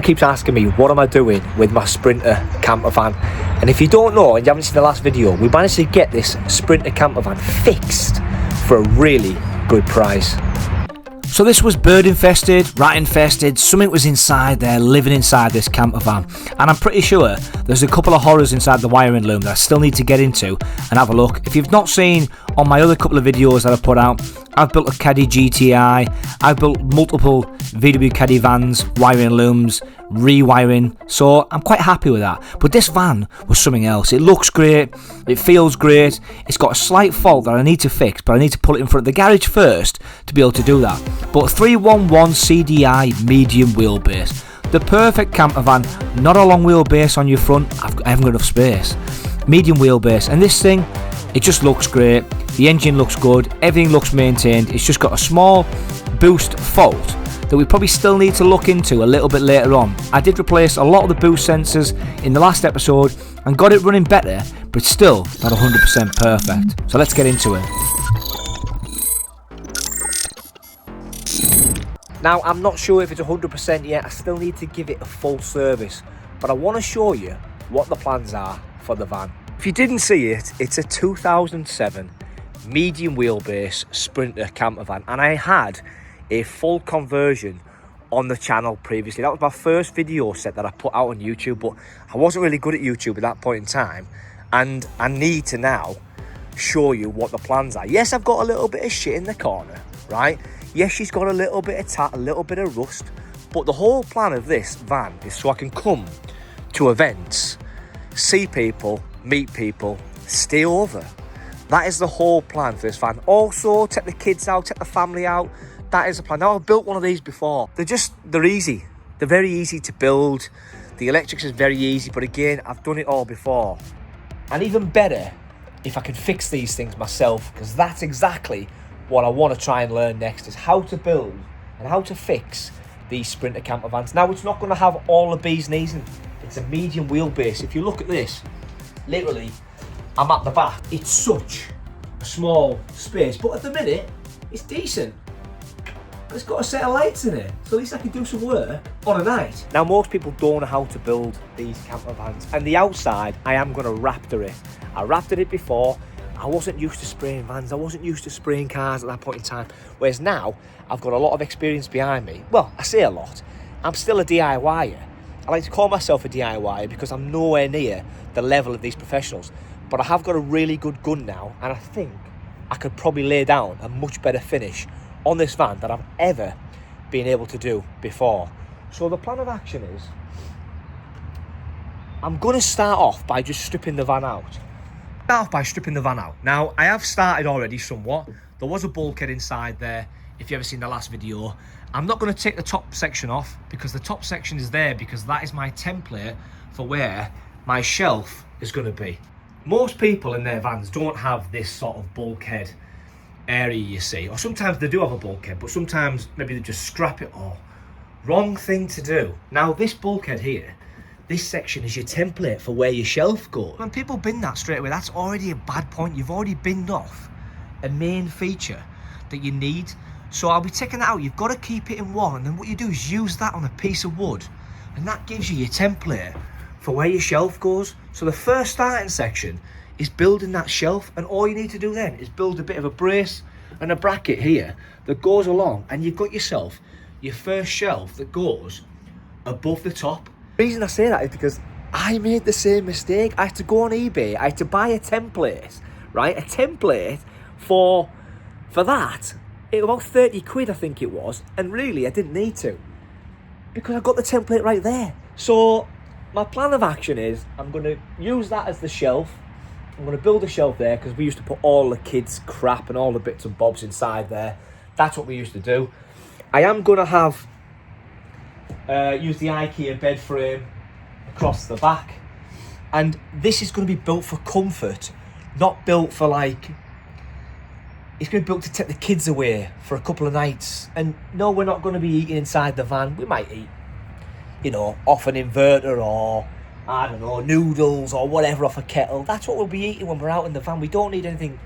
Keeps asking me what am I doing with my Sprinter camper van, and if you don't know and you haven't seen the last video, we managed to get this Sprinter camper van fixed for a really good price. So this was bird infested, rat infested, something was inside there, living inside this camper van, and I'm pretty sure there's a couple of horrors inside the wiring loom that I still need to get into and have a look. If you've not seen on my other couple of videos that I've put out, I've built a Caddy GTI, I've built multiple VW Caddy vans, wiring looms, rewiring, so I'm quite happy with that. But this van was something else. It looks great, it feels great, it's got a slight fault that I need to fix, but I need to pull it in front of the garage first to be able to do that. But 311 CDI medium wheelbase, the perfect camper van, not a long wheelbase on your front, I haven't got enough space. Medium wheelbase, and this thing, it just looks great, the engine looks good, everything looks maintained, it's just got a small boost fault that we probably still need to look into a little bit later on. I did replace a lot of the boost sensors in the last episode and got it running better, but it's still not 100% perfect. So let's get into it. Now, I'm not sure if it's 100% yet, I still need to give it a full service, but I want to show you what the plans are for the van. If you didn't see it, it's a 2007 medium wheelbase Sprinter camper van, and I had a full conversion on the channel previously. That was my first video set that I put out on YouTube, but I wasn't really good at YouTube at that point in time, and I need to now show you what the plans are. Yes, I've got a little bit of shit in the corner, right? Yes, she's got a little bit of tat, a little bit of rust, but the whole plan of this van is so I can come to events, see people, meet people, stay over. That is the whole plan for this van. Also, take the kids out, take the family out. That is the plan. Now, I've built one of these before. They're easy. They're very easy to build. The electrics is very easy, but again, I've done it all before. And even better, if I can fix these things myself, because that's exactly what I want to try and learn next, is how to build and how to fix these Sprinter camper vans. Now, it's not going to have all the bees knees, and it's a medium wheelbase. If you look at this, literally, I'm at the back. It's such a small space, but at the minute, it's decent. It's got a set of lights in it, so at least I can do some work on a night. Now, most people don't know how to build these camper vans, and the outside, I am going to raptor it. I raptored it before. I wasn't used to spraying vans, I wasn't used to spraying cars at that point in time, whereas now, I've got a lot of experience behind me. Well, I say a lot. I'm still a DIYer. I like to call myself a DIYer because I'm nowhere near the level of these professionals, but I have got a really good gun now, and I think I could probably lay down a much better finish on this van than I've ever been able to do before. So the plan of action is, I'm going to start off by just stripping the van out. Now, I have started already somewhat. There was a bulkhead inside there, if you ever seen the last video. I'm not going to take the top section off, because the top section is there because that is my template for where my shelf is going to be. Most people in their vans don't have this sort of bulkhead area, you see, or sometimes they do have a bulkhead, but sometimes maybe they just scrap it all. Wrong thing to do. Now, this bulkhead here, this section is your template for where your shelf goes. When people bin that straight away, that's already a bad point. You've already binned off a main feature that you need. So I'll be taking that out. You've got to keep it in one, and then what you do is use that on a piece of wood, and that gives you your template for where your shelf goes. So the first starting section is building that shelf, and all you need to do then is build a bit of a brace and a bracket here that goes along, and you've got yourself your first shelf that goes above the top. The reason I say that is because I made the same mistake. I had to go on eBay, I had to buy a template, right? A template for that. It was about 30 quid, I think it was, and really I didn't need to, because I got the template right there. So my plan of action is, I'm going to use that as the shelf. I'm going to build a shelf there, because we used to put all the kids' crap and all the bits and bobs inside there. That's what we used to do. I am going to have use the IKEA bed frame across the back, and this is going to be built for comfort, not built for like, it's going to be built to take the kids away for a couple of nights. And no, we're not going to be eating inside the van. We might eat, you know, off an inverter, or I don't know, noodles or whatever off a kettle. That's what we'll be eating when we're out in the van. We don't need anything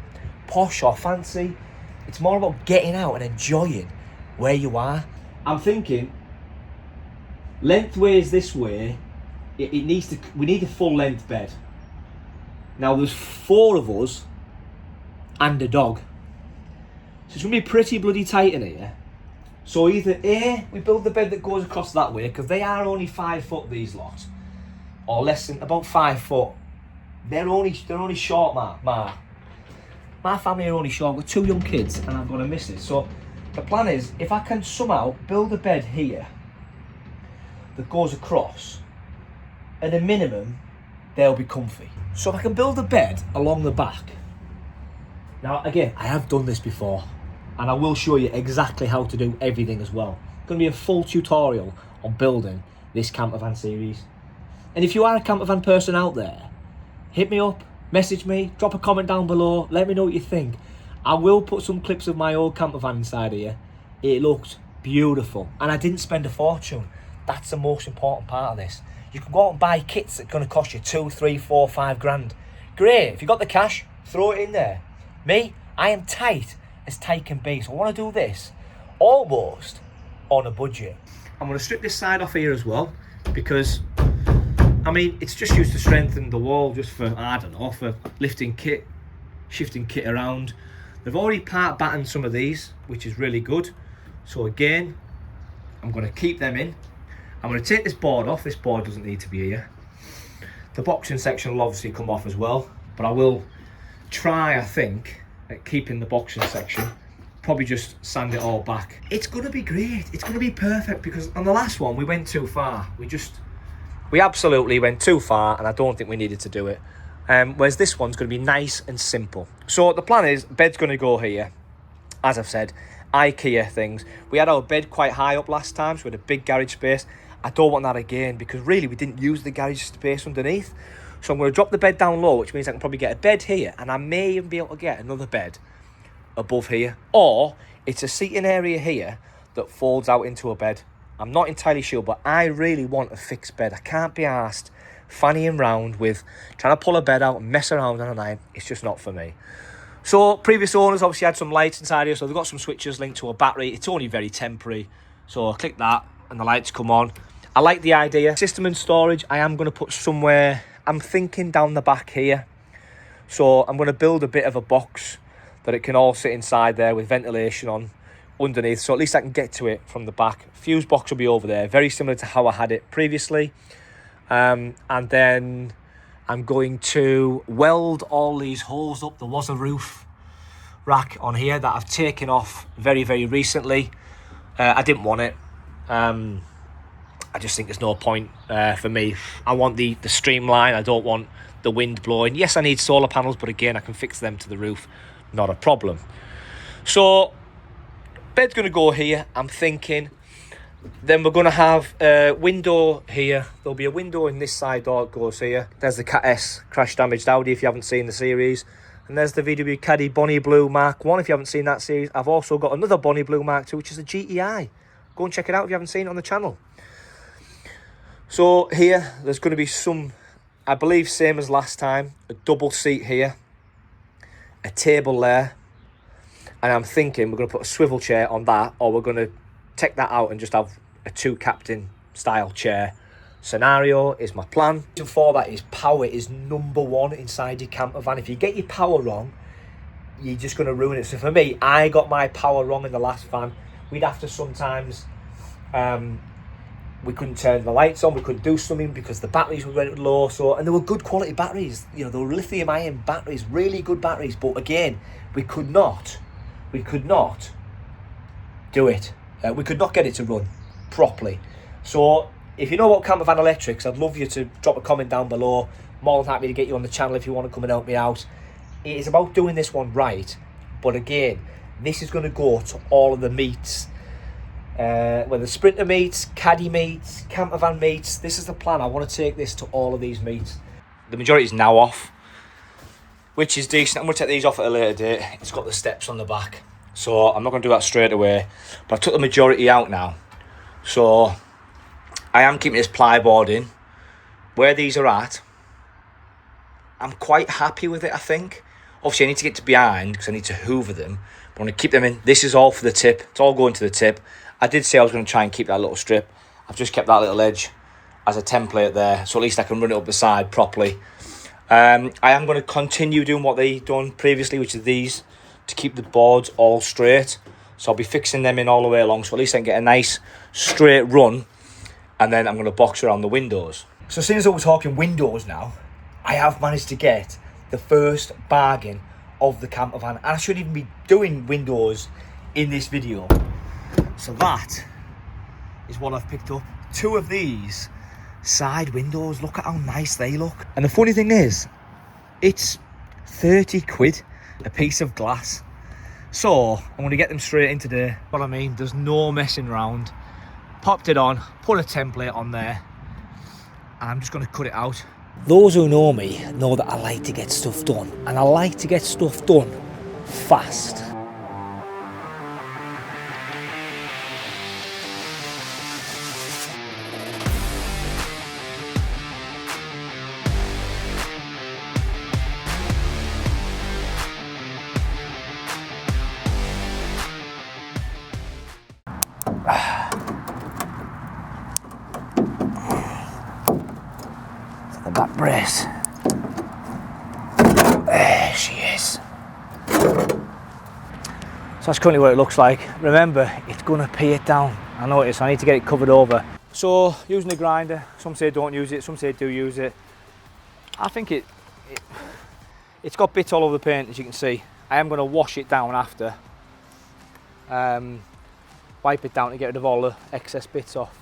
posh or fancy. It's more about getting out and enjoying where you are. I'm thinking Lengthways this way, it needs to. We need a full length bed. Now there's 4 of us and a dog, so it's gonna be pretty bloody tight in here. So either A, we build the bed that goes across that way, because they are only 5 foot, these lot, or less than about 5 foot. They're only short, my family are only short. I've got 2 young kids and I've got a missus. So the plan is, if I can somehow build a bed here that goes across, at a minimum, they'll be comfy. So if I can build a bed along the back. Now again, I have done this before, and I will show you exactly how to do everything as well. It's going to be a full tutorial on building this campervan series. And if you are a campervan person out there, hit me up, message me, drop a comment down below, let me know what you think. I will put some clips of my old campervan inside here. It looked beautiful, and I didn't spend a fortune. That's the most important part of this. You can go out and buy kits that are going to cost you 2, 3, 4, 5 grand. Great, if you got the cash, throw it in there. Me, I am tight as tight can be, so I want to do this almost on a budget. I'm going to strip this side off here as well, because I mean, it's just used to strengthen the wall, just for, I don't know, for lifting kit, shifting kit around. They've already part battened some of these, which is really good. So again, I'm going to keep them in. I'm going to take this board off. This board doesn't need to be here. The boxing section will obviously come off as well, but I will try, I think, at keeping the boxing section. Probably just sand it all back. It's going to be great. It's going to be perfect, because on the last one, we went too far. We absolutely went too far, and I don't think we needed to do it. Whereas this one's going to be nice and simple. So the plan is, bed's going to go here. As I've said, IKEA things. We had our bed quite high up last time, so we had a big garage space. I don't want that again, because really we didn't use the garage space underneath. So I'm going to drop the bed down low, which means I can probably get a bed here, and I may even be able to get another bed above here. Or it's a seating area here that folds out into a bed. I'm not entirely sure, but I really want a fixed bed. I can't be arsed fannying round with trying to pull a bed out and mess around on a night. It's just not for me. So previous owners obviously had some lights inside here, so they've got some switches linked to a battery. It's only very temporary, so I click that and the lights come on. I like the idea. System and storage, I am going to put somewhere, I'm thinking down the back here. So I'm going to build a bit of a box that it can all sit inside there with ventilation on underneath, so at least I can get to it from the back. Fuse box will be over there, very similar to how I had it previously. And then I'm going to weld all these holes up. There was a roof rack on here that I've taken off very, very recently. I didn't want it. I just think there's no point for me. I want the streamline. I don't want the wind blowing. Yes, I need solar panels, but again, I can fix them to the roof. Not a problem. So bed's going to go here, I'm thinking. Then we're going to have a window here. There'll be a window in this side door that goes here. There's the Cat S crash damaged Audi if you haven't seen the series. And there's the VW Caddy Bonnie Blue Mark 1 if you haven't seen that series. I've also got another Bonnie Blue Mark 2, which is a GTI. Go and check it out if you haven't seen it on the channel. So here, there's going to be some, I believe same as last time, a double seat here, a table there. And I'm thinking we're going to put a swivel chair on that, or we're going to take that out and just have a 2-captain style chair. Scenario is my plan. And for that is power is number one inside your camper van. If you get your power wrong, you're just going to ruin it. So for me, I got my power wrong in the last van. We'd have to sometimes, we couldn't turn the lights on, we couldn't do something because the batteries were running low. So, and they were good quality batteries. You know, they were lithium ion batteries, really good batteries. But again, we could not do it. We could not get it to run properly. So if you know about campervan electrics, I'd love you to drop a comment down below. More than happy to get you on the channel if you want to come and help me out. It is about doing this one right. But again, this is going to go to all of the meets. Whether Sprinter meets, Caddy meets, campervan meets. This is the plan. I want to take this to all of these meets. The majority is now off, which is decent. I'm going to take these off at a later date. It's got the steps on the back, so I'm not going to do that straight away. But I took the majority out now, so I am keeping this plyboard in. Where these are at, I'm quite happy with it, I think. Obviously, I need to get to behind because I need to hoover them. But I want to keep them in. This is all for the tip. It's all going to the tip. I did say I was going to try and keep that little strip. I've just kept that little edge as a template there, so at least I can run it up the side properly. I am going to continue doing what they done previously, which is these, to keep the boards all straight. So I'll be fixing them in all the way along, so at least I can get a nice straight run, and then I'm going to box around the windows. So since we're talking windows now, I have managed to get the first bargain of the camper van, and I shouldn't even be doing windows in this video. So that is what I've picked up. 2 of these side windows. Look at how nice they look. And the funny thing is, it's 30 quid a piece of glass. So I'm going to get them straight in today. What I mean, there's no messing around. Popped it on, put a template on there, and I'm just going to cut it out. Those who know me know that I like to get stuff done, and I like to get stuff done fast. The back brace. There she is. So that's currently what it looks like. Remember, it's going to pay it down. I know it is, so I need to get it covered over. So, using a grinder, some say don't use it, some say do use it. I think it's got bits all over the paint, as you can see. I am going to wash it down after. Wipe it down to get rid of all the excess bits off.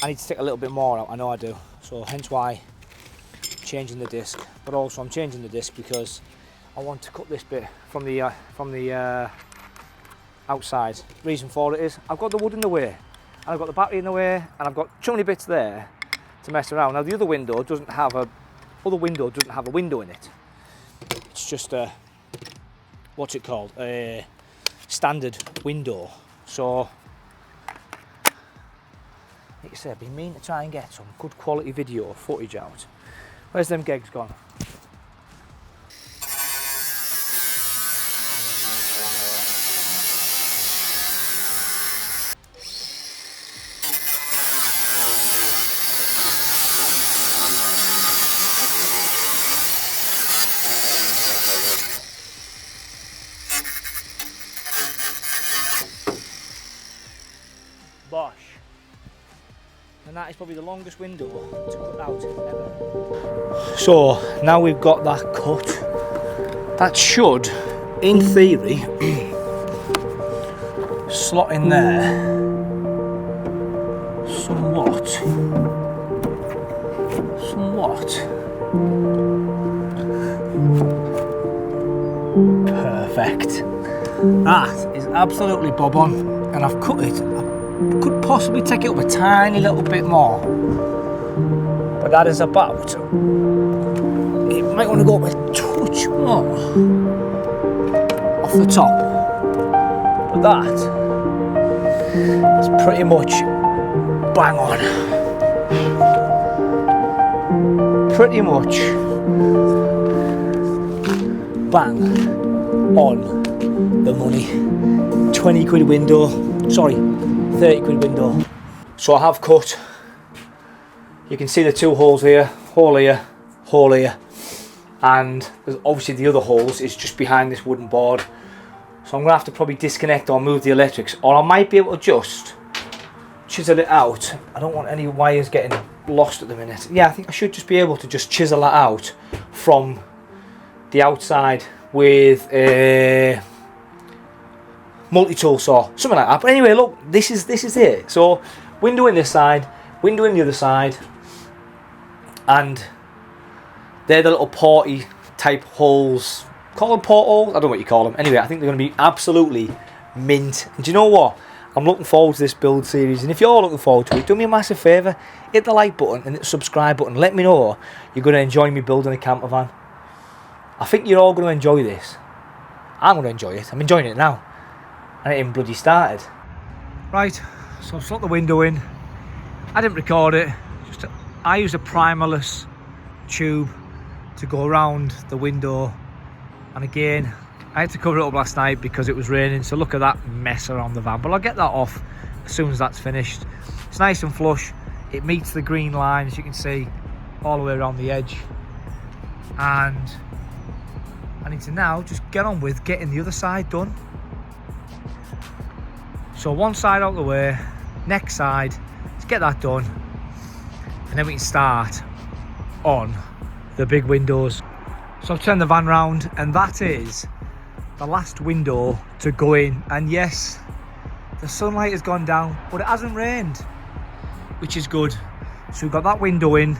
I need to take a little bit more out, I know I do. So hence why I'm changing the disc. But also I'm changing the disc because I want to cut this bit from the outside. Reason for it is I've got the wood in the way, and I've got the battery in the way, and I've got too many bits there to mess around. Now the other window doesn't have a window in it. It's just a, what's it called? A standard window. So like I said, I've been meaning to try and get some good quality video footage out. Where's them gigs gone? Bosh. And that is probably the longest window to cut out ever. So now we've got that cut, that should, in theory, slot in there somewhat. Perfect. That is absolutely bob on, and I've cut it. Could possibly take it up a tiny little bit more, but that is about, it might want to go up a touch more off the top, but that is pretty much bang on, pretty much bang on the money. 20 quid window, sorry, 30 quid window. So I have cut, you can see the 2 holes here, hole here, hole here, and there's obviously the other holes is just behind this wooden board. So I'm going to have to probably disconnect or move the electrics, or I might be able to just chisel it out. I don't want any wires getting lost at the minute. Yeah, I think I should just be able to just chisel that out from the outside with a multi-tool saw, something like that. But anyway, look, this is it. So window in this side, window in the other side, and they're the little porty type holes. Call them portholes? I don't know what you call them. Anyway, I think they're going to be absolutely mint. And do you know what? I'm looking forward to this build series, and if you're looking forward to it, do me a massive favour, hit the like button and the subscribe button. Let me know you're going to enjoy me building a camper van. I think you're all going to enjoy this. I'm going to enjoy it. I'm enjoying it now. And it ain't bloody started. Right, so I've slot the window in. I didn't record it. I used a primerless tube to go around the window. And again, I had to cover it up last night because it was raining. So look at that mess around the van. But I'll get that off as soon as that's finished. It's nice and flush. It meets the green line, as you can see, all the way around the edge. And I need to now just get on with getting the other side done. So one side out the way, next side, let's get that done. And then we can start on the big windows. So I've turned the van round, and that is the last window to go in. And yes, the sunlight has gone down, but it hasn't rained, which is good. So we've got that window in,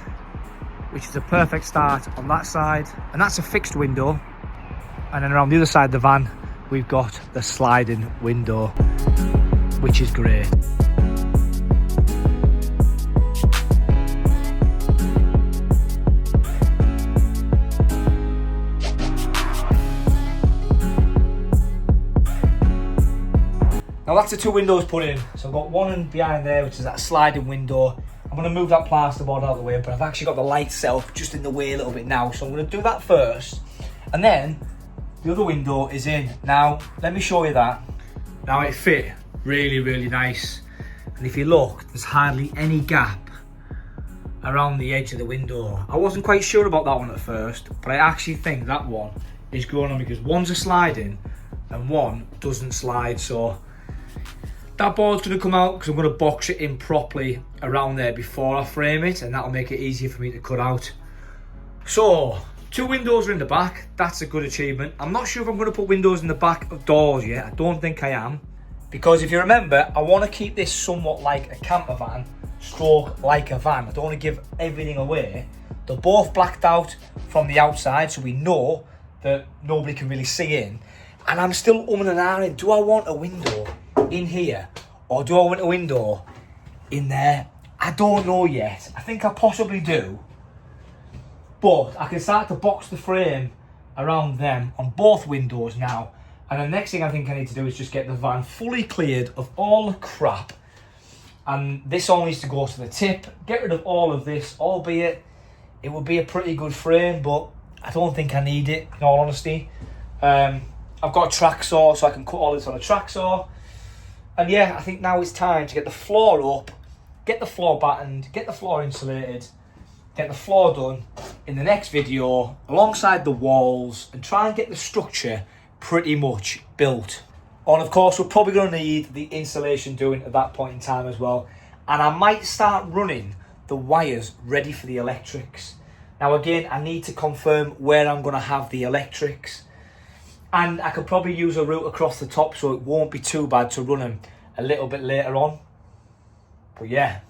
which is a perfect start on that side, and that's a fixed window. And then around the other side of the van, we've got the sliding window, which is great. Now that's the two windows put in. So I've got one in behind there, which is that sliding window. I'm going to move that plasterboard out of the way, but I've actually got the light set up just in the way a little bit now. So I'm going to do that first. And then the other window is in. Now, let me show you that. Now it fit really, really nice. And if you look, there's hardly any gap around the edge of the window. I wasn't quite sure about that one at first, but I actually think that one is going on because one's a sliding and one doesn't slide. So that board's going to come out because I'm going to box it in properly around there before I frame it, and that'll make it easier for me to cut out. So, two windows are in the back. That's a good achievement. I'm not sure if I'm going to put windows in the back of doors yet. I don't think I am. Because if you remember, I want to keep this somewhat like a camper van, stroke like a van. I don't want to give everything away. They're both blacked out from the outside, so we know that nobody can really see in. And I'm still umming and ahhing. Do I want a window in here, or do I want a window in there? I don't know yet. I think I possibly do, but I can start to box the frame around them on both windows now. And the next thing I think I need to do is just get the van fully cleared of all the crap, and this all needs to go to the tip. Get rid of all of this, albeit it would be a pretty good frame, but I don't think I need it, in all honesty. I've got a track saw, so I can cut all this on a track saw. And yeah, I think now it's time to get the floor up, get the floor battened, get the floor insulated, get the floor done in the next video alongside the walls, and try and get the structure pretty much built. And of course, we're probably going to need the insulation doing at that point in time as well. And I might start running the wires ready for the electrics. Now again, I need to confirm where I'm going to have the electrics. And I could probably use a route across the top, so it won't be too bad to run them a little bit later on. But yeah,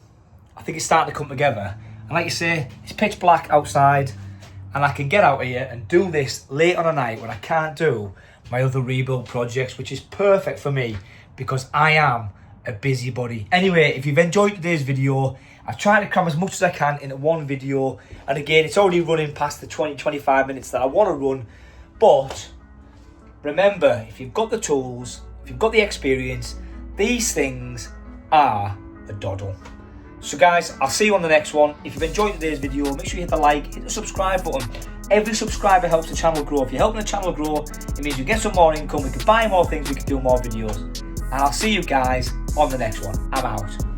I think it's starting to come together. And like you say, it's pitch black outside, and I can get out here and do this late on a night when I can't do my other rebuild projects, which is perfect for me because I am a busybody. Anyway, if you've enjoyed today's video, I've tried to cram as much as I can into one video. And again, it's already running past the 20-25 minutes that I want to run. But remember, if you've got the tools, if you've got the experience, these things are a doddle. So guys, I'll see you on the next one. If you've enjoyed today's video, make sure you hit the like, hit the subscribe button. Every subscriber helps the channel grow. If you're helping the channel grow, it means you get some more income, we can buy more things, we can do more videos. And I'll see you guys on the next one. I'm out.